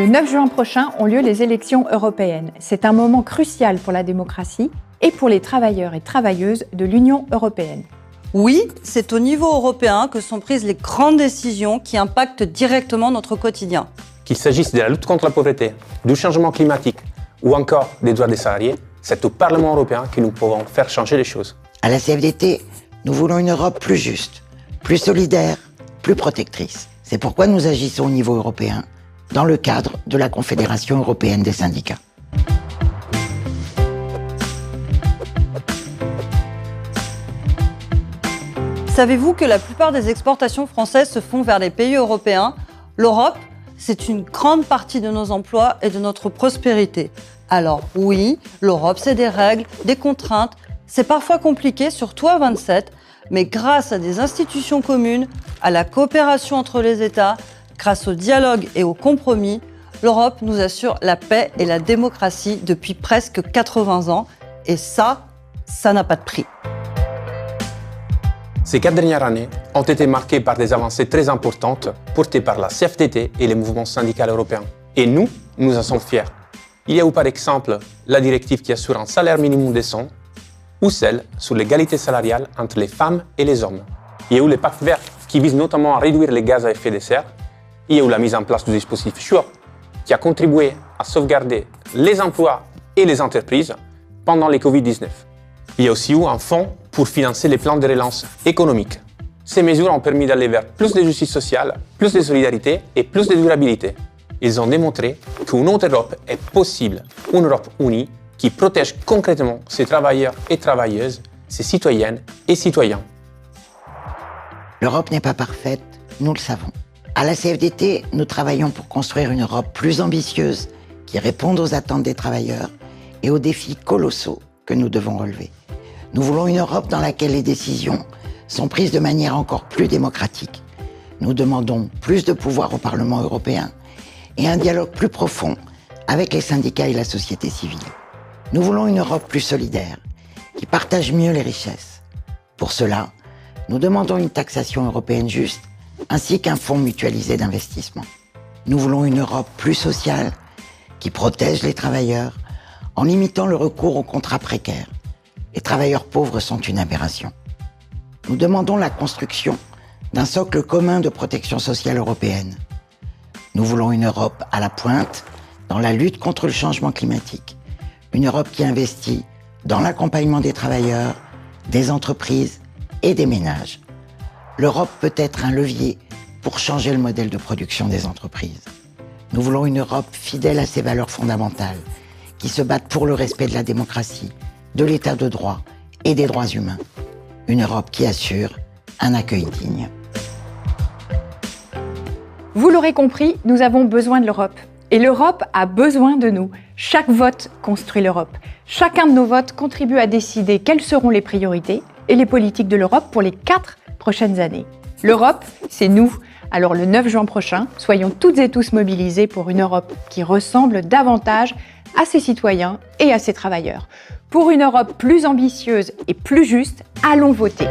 Le 9 juin prochain ont lieu les élections européennes. C'est un moment crucial pour la démocratie et pour les travailleurs et travailleuses de l'Union européenne. Oui, c'est au niveau européen que sont prises les grandes décisions qui impactent directement notre quotidien. Qu'il s'agisse de la lutte contre la pauvreté, du changement climatique ou encore des droits des salariés, c'est au Parlement européen que nous pouvons faire changer les choses. À la CFDT, nous voulons une Europe plus juste, plus solidaire, plus protectrice. C'est pourquoi nous agissons au niveau européen, dans le cadre de la Confédération européenne des syndicats. Savez-vous que la plupart des exportations françaises se font vers les pays européens ? L'Europe, c'est une grande partie de nos emplois et de notre prospérité. Alors oui, l'Europe, c'est des règles, des contraintes. C'est parfois compliqué, surtout à 27, mais grâce à des institutions communes, à la coopération entre les États, grâce au dialogue et au compromis, l'Europe nous assure la paix et la démocratie depuis presque 80 ans. Et ça n'a pas de prix. Ces 4 dernières années ont été marquées par des avancées très importantes portées par la CFDT et les mouvements syndicaux européens. Et nous en sommes fiers. Il y a eu par exemple la directive qui assure un salaire minimum décent ou celle sur l'égalité salariale entre les femmes et les hommes. Il y a eu le pacte vert qui vise notamment à réduire les gaz à effet de serre. Il y a eu la mise en place du dispositif SURE qui a contribué à sauvegarder les emplois et les entreprises pendant les Covid-19. Il y a aussi eu un fonds pour financer les plans de relance économique. Ces mesures ont permis d'aller vers plus de justice sociale, plus de solidarité et plus de durabilité. Ils ont démontré qu'une autre Europe est possible, une Europe unie qui protège concrètement ses travailleurs et travailleuses, ses citoyennes et citoyens. L'Europe n'est pas parfaite, nous le savons. À la CFDT, nous travaillons pour construire une Europe plus ambitieuse qui réponde aux attentes des travailleurs et aux défis colossaux que nous devons relever. Nous voulons une Europe dans laquelle les décisions sont prises de manière encore plus démocratique. Nous demandons plus de pouvoir au Parlement européen et un dialogue plus profond avec les syndicats et la société civile. Nous voulons une Europe plus solidaire, qui partage mieux les richesses. Pour cela, nous demandons une taxation européenne juste, ainsi qu'un fonds mutualisé d'investissement. Nous voulons une Europe plus sociale, qui protège les travailleurs en limitant le recours aux contrats précaires. Les travailleurs pauvres sont une aberration. Nous demandons la construction d'un socle commun de protection sociale européenne. Nous voulons une Europe à la pointe dans la lutte contre le changement climatique. Une Europe qui investit dans l'accompagnement des travailleurs, des entreprises et des ménages. L'Europe peut être un levier pour changer le modèle de production des entreprises. Nous voulons une Europe fidèle à ses valeurs fondamentales, qui se battent pour le respect de la démocratie, de l'état de droit et des droits humains. Une Europe qui assure un accueil digne. Vous l'aurez compris, nous avons besoin de l'Europe. Et l'Europe a besoin de nous. Chaque vote construit l'Europe. Chacun de nos votes contribue à décider quelles seront les priorités et les politiques de l'Europe pour les 4 prochaines années. L'Europe, c'est nous. Alors le 9 juin prochain, soyons toutes et tous mobilisés pour une Europe qui ressemble davantage à ses citoyens et à ses travailleurs. Pour une Europe plus ambitieuse et plus juste, allons voter.